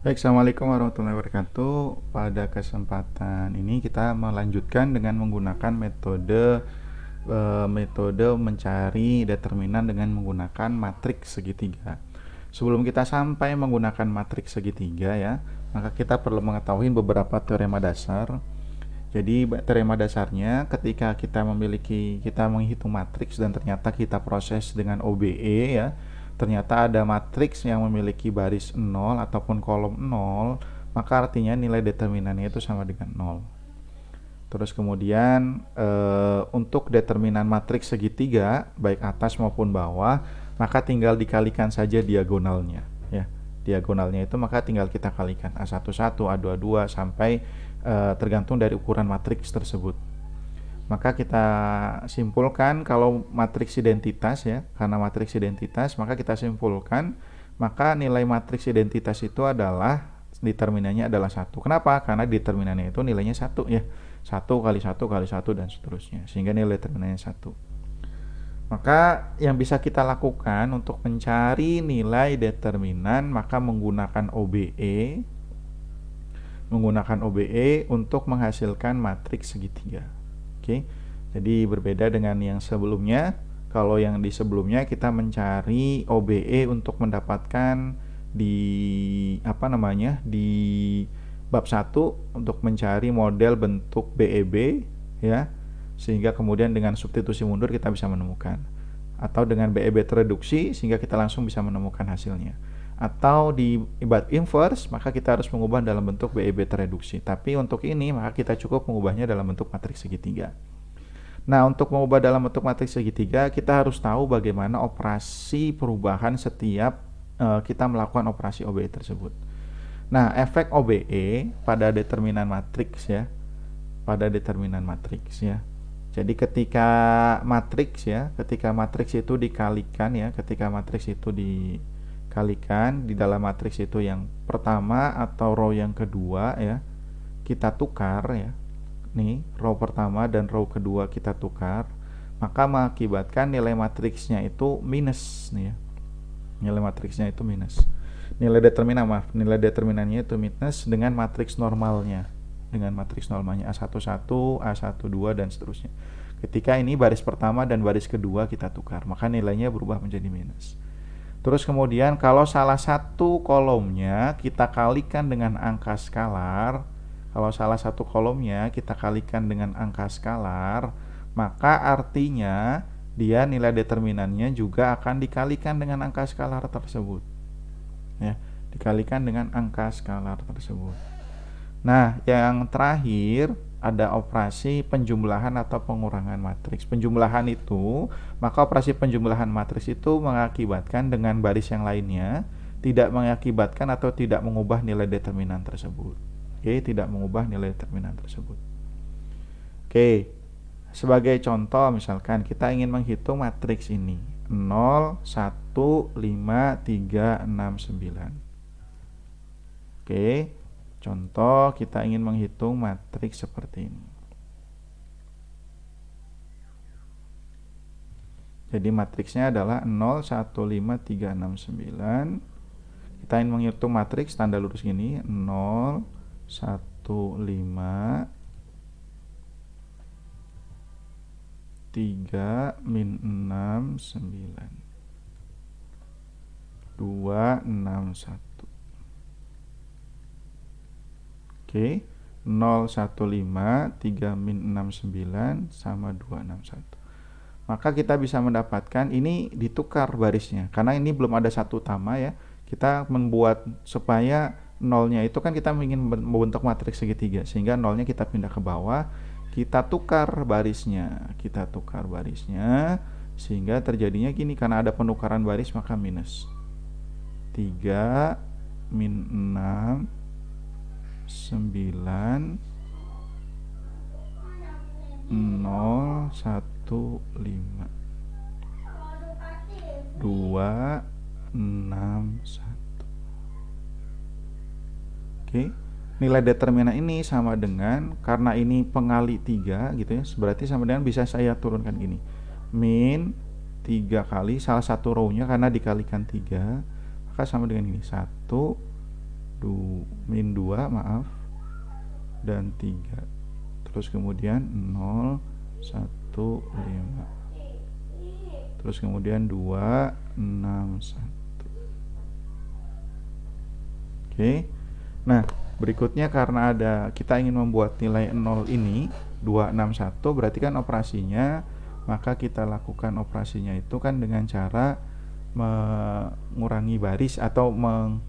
Baik, assalamualaikum warahmatullahi wabarakatuh. Pada kesempatan ini kita melanjutkan dengan menggunakan metode mencari determinan dengan menggunakan matriks segitiga. Sebelum kita sampai menggunakan matriks segitiga ya, maka kita perlu mengetahui beberapa teorema dasar. Jadi teorema dasarnya ketika kita menghitung matriks dan ternyata kita proses dengan OBE ya, ternyata ada matriks yang memiliki baris 0 ataupun kolom 0, maka artinya nilai determinannya itu sama dengan 0. Terus kemudian untuk determinan matriks segitiga baik atas maupun bawah, maka tinggal dikalikan saja diagonalnya ya. Diagonalnya itu maka tinggal kita kalikan A11, A22 sampai tergantung dari ukuran matriks tersebut. Maka kita simpulkan kalau matriks identitas ya, karena matriks identitas maka kita simpulkan maka nilai matriks identitas itu adalah determinannya adalah satu. Kenapa? Karena determinannya itu nilainya satu ya, satu kali satu kali satu dan seterusnya, sehingga nilai determinannya satu. Maka yang bisa kita lakukan untuk mencari nilai determinan maka menggunakan OBE untuk menghasilkan matriks segitiga. Oke. Jadi berbeda dengan yang sebelumnya. Kalau yang di sebelumnya kita mencari OBE untuk mendapatkan di di bab 1 untuk mencari model bentuk BEB ya. Sehingga kemudian dengan substitusi mundur kita bisa menemukan, atau dengan BEB tereduksi sehingga kita langsung bisa menemukan hasilnya, atau di bab inverse maka kita harus mengubah dalam bentuk BEB tereduksi. Tapi untuk ini maka kita cukup mengubahnya dalam bentuk matriks segitiga. Nah, untuk mengubah dalam bentuk matriks segitiga kita harus tahu bagaimana operasi perubahan setiap kita melakukan operasi OBE tersebut. Nah, efek OBE pada determinan matriks ya, pada determinan matriks ya. Jadi ketika matriks itu dikalikan ya, ketika matriks itu dikalikan di dalam matriks itu yang pertama atau row yang kedua ya, kita tukar ya. Nih, row pertama dan row kedua kita tukar, maka mengakibatkan nilai matriksnya itu minus nih ya. Nilai matriksnya itu minus. Nilai determinannya itu minus dengan matriks normalnya. Dengan matriks normalnya A11, A12 dan seterusnya. Ketika ini baris pertama dan baris kedua kita tukar, maka nilainya berubah menjadi minus. Terus kemudian kalau salah satu kolomnya kita kalikan dengan angka skalar, maka artinya dia nilai determinannya juga akan dikalikan dengan angka skalar tersebut. Ya, dikalikan dengan angka skalar tersebut. Nah, yang terakhir ada operasi penjumlahan atau pengurangan matriks. Penjumlahan itu, maka operasi penjumlahan matriks itu mengakibatkan dengan baris yang lainnya tidak mengakibatkan atau tidak mengubah nilai determinan tersebut. Oke, tidak mengubah nilai determinan tersebut. Oke, sebagai contoh misalkan kita ingin menghitung matriks ini 0, 1, 5, 3, 6, 9. Oke, contoh kita ingin menghitung matriks seperti ini. Jadi matriksnya adalah 0, 1, 5, 3, 6, 9. Kita ingin menghitung matriks tanda lurus gini, 0, 1, 5, 3, min 6, 9, 2, 6, 1. Oke, 0, 1, 5, 3, min 6, 9 sama 2, 6, 1. Maka kita bisa mendapatkan ini ditukar barisnya, karena ini belum ada satu utama ya. Kita membuat supaya nolnya itu kan kita ingin membentuk matriks segitiga, sehingga nolnya kita pindah ke bawah, kita tukar barisnya, sehingga terjadinya gini, karena ada penukaran baris maka minus 3, min 6, 9, 0, 1, 5, 2, 6, 1. Oke, nilai determinan ini sama dengan, karena ini pengali 3 gitu ya, berarti sama dengan bisa saya turunkan gini, min 3 kali salah satu row-nya karena dikalikan 3, maka sama dengan ini 1, min 2 maaf, dan 3. Terus kemudian 0, 1, 5. Terus kemudian 2, 6, 1. Oke. Nah, berikutnya karena kita ingin membuat nilai 0 ini 261, berarti kan operasinya, maka kita lakukan operasinya itu kan dengan cara mengurangi baris atau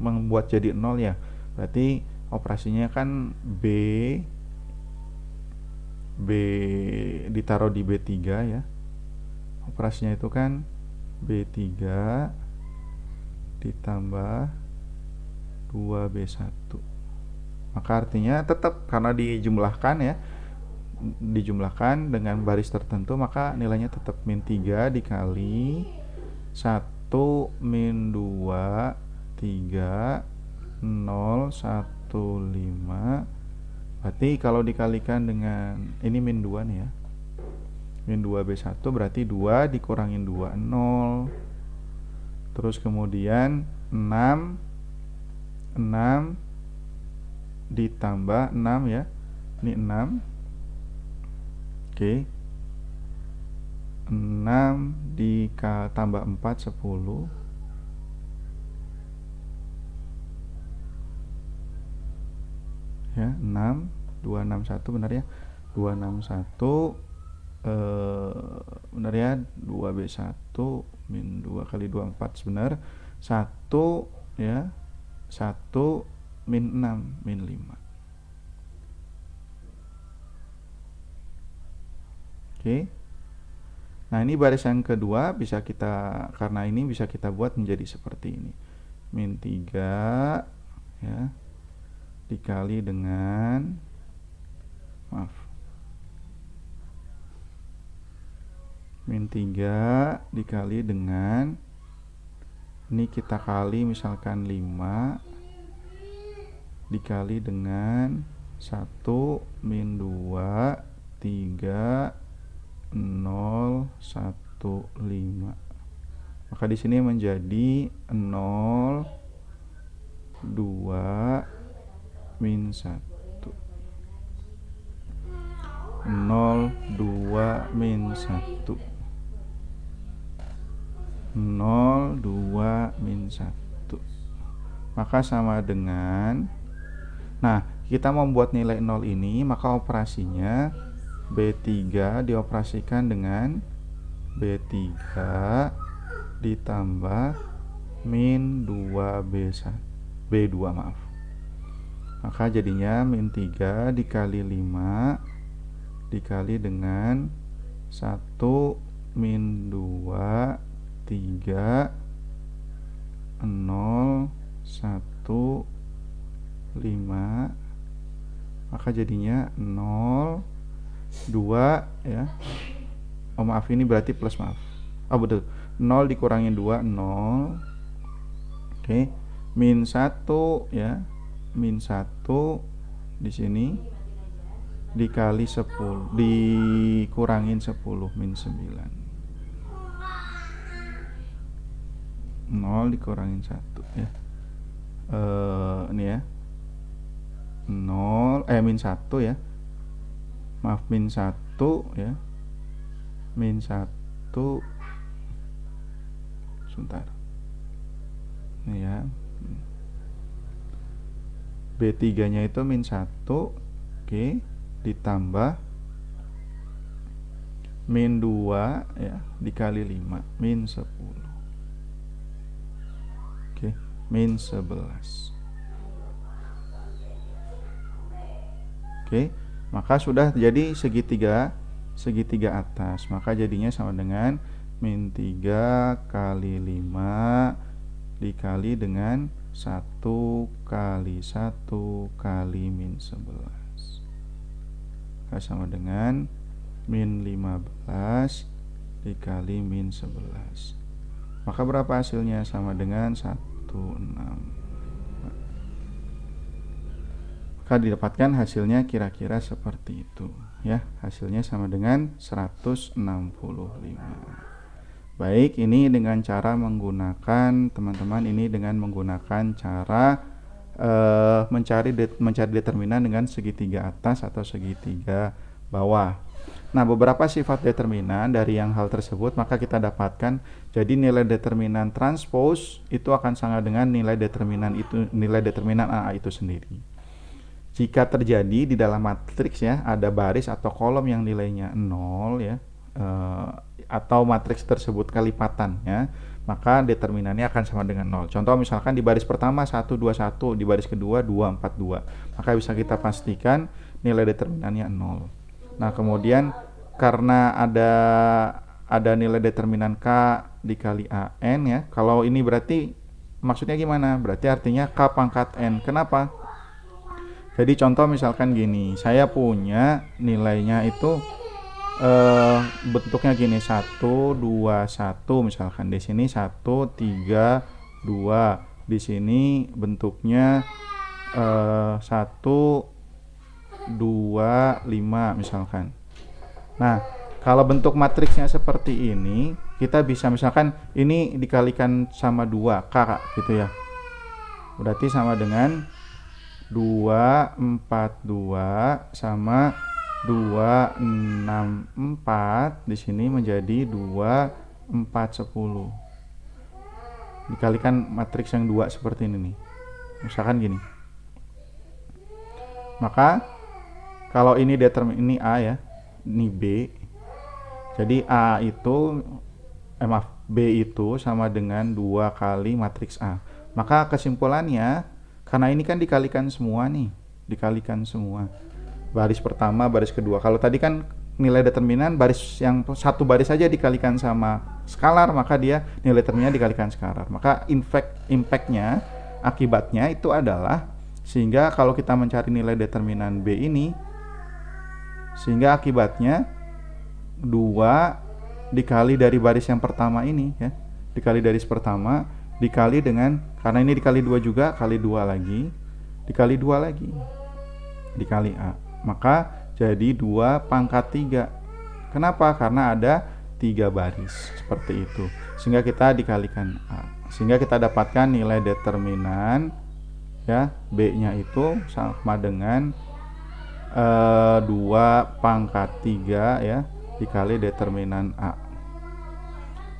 membuat jadi 0 ya. Berarti operasinya kan B ditaruh di B3 ya. Operasinya itu kan B3 ditambah 2B1. Maka artinya tetap karena dijumlahkan ya, dijumlahkan dengan baris tertentu, maka nilainya tetap min 3 dikali 1 min 2 3 0 1 5. Berarti kalau dikalikan dengan ini min 2 nih ya, min 2B1 berarti 2 dikurangin 2 0. Terus kemudian 6 ditambah 6 ya, ini 6. Oke, 6 ditambah 4 10. Ya, 6 261 benar ya, 261 benar ya, 2B1 min 2 kali 2 4 benar, 1 ya, 1 min 6 min 5. Oke. Nah, ini baris yang kedua bisa kita, karena ini bisa kita buat menjadi seperti ini. Min 3 ya dikali dengan min 3 dikali dengan, ini kita kali misalkan 5 dikali dengan 1 min 2 3 0 1 5. Maka di sini menjadi 0 2 min 1. 0 2 min 1. 0 2 min 1. Maka sama dengan, nah kita membuat nilai 0 ini, maka operasinya B3 dioperasikan dengan B3 ditambah min 2B1 B2 maaf. Maka jadinya min 3 dikali 5 dikali dengan 1 min 2 3 0 1 5. Maka jadinya 0 2 ya. Oh maaf, ini berarti plus, maaf. Oh betul, 0 dikurangin 2 0. Oke, min 1 ya, min 1 di sini dikali 10 dikurangin 10 min 9. 0 dikurangin 1 ya. Ini ya. 0 min 1 ya. Maaf, min 1 ya. Min 1 sebentar. Ini ya. B3-nya itu min 1, oke, ditambah min 2 ya dikali 5 min 10. Oke, min 11. Oke, maka sudah jadi segitiga atas. Maka jadinya sama dengan min 3 kali 5 dikali dengan 1 kali 1 kali min 11. Maka sama dengan min 15 dikali min 11. Maka berapa hasilnya? Sama dengan 16. Maka didapatkan hasilnya kira-kira seperti itu ya. Hasilnya sama dengan 165. Baik, ini dengan cara menggunakan, teman-teman, ini dengan menggunakan cara mencari determinan dengan segitiga atas atau segitiga bawah. Nah, beberapa sifat determinan dari yang hal tersebut maka kita dapatkan. Jadi nilai determinan transpose itu akan sama dengan nilai determinan AA itu sendiri. Jika terjadi di dalam matriks ya, ada baris atau kolom yang nilainya 0 ya, atau matriks tersebut kelipatan ya, maka determinannya akan sama dengan 0. Contoh misalkan di baris pertama 1, 2, 1, di baris kedua 2, 4, 2. Maka bisa kita pastikan nilai determinannya 0. Nah, kemudian karena ada nilai determinan K dikali AN ya. Kalau ini berarti maksudnya gimana? Berarti artinya K pangkat N. Kenapa? Jadi contoh misalkan gini, saya punya nilainya itu bentuknya gini 1, 2, 1 misalkan. Di sini 1, 3, 2. Di sini bentuknya 1, 2, 5 misalkan. Nah, kalau bentuk matriksnya seperti ini, kita bisa misalkan ini dikalikan sama 2, K gitu ya. Berarti sama dengan 2, 4, 2 sama 2, 6, 4. Di sini menjadi 2, 4, 10. Dikalikan matriks yang 2 seperti ini nih. Misalkan gini. Maka kalau ini ini A ya, ini B. Jadi A itu B itu sama dengan 2 kali matriks A. Maka kesimpulannya, karena ini kan dikalikan semua nih, dikalikan semua. Baris pertama, baris kedua. Kalau tadi kan nilai determinan baris yang satu baris saja dikalikan sama skalar, maka dia nilai determinan dikalikan skalar. Maka impactnya, akibatnya itu adalah sehingga kalau kita mencari nilai determinan B ini, sehingga akibatnya 2 dikali dari baris yang pertama ini ya, dikali dari pertama dikali dengan, karena ini dikali 2 juga, kali 2 lagi, dikali 2 lagi, dikali A, maka jadi 2 pangkat 3. Kenapa? Karena ada 3 baris seperti itu, sehingga kita dikalikan A, sehingga kita dapatkan nilai determinan ya, B nya itu sama dengan 2 pangkat 3 ya, dikali determinan A.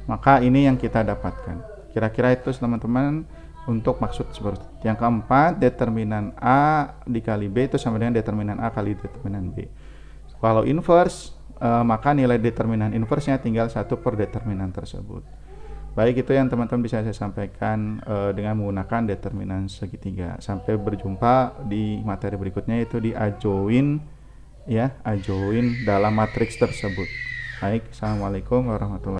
Maka ini yang kita dapatkan. Kira-kira itu teman-teman untuk maksud seperti itu. Yang keempat, determinan A dikali B itu sama dengan determinan A kali determinan B. Kalau inverse, maka nilai determinan inverse-nya tinggal 1 per determinan tersebut. Baik, itu yang teman-teman bisa saya sampaikan dengan menggunakan determinan segitiga. Sampai berjumpa di materi berikutnya, yaitu di adjoin ya, adjoin dalam matriks tersebut. Baik, assalamualaikum warahmatullahi wabarakatuh.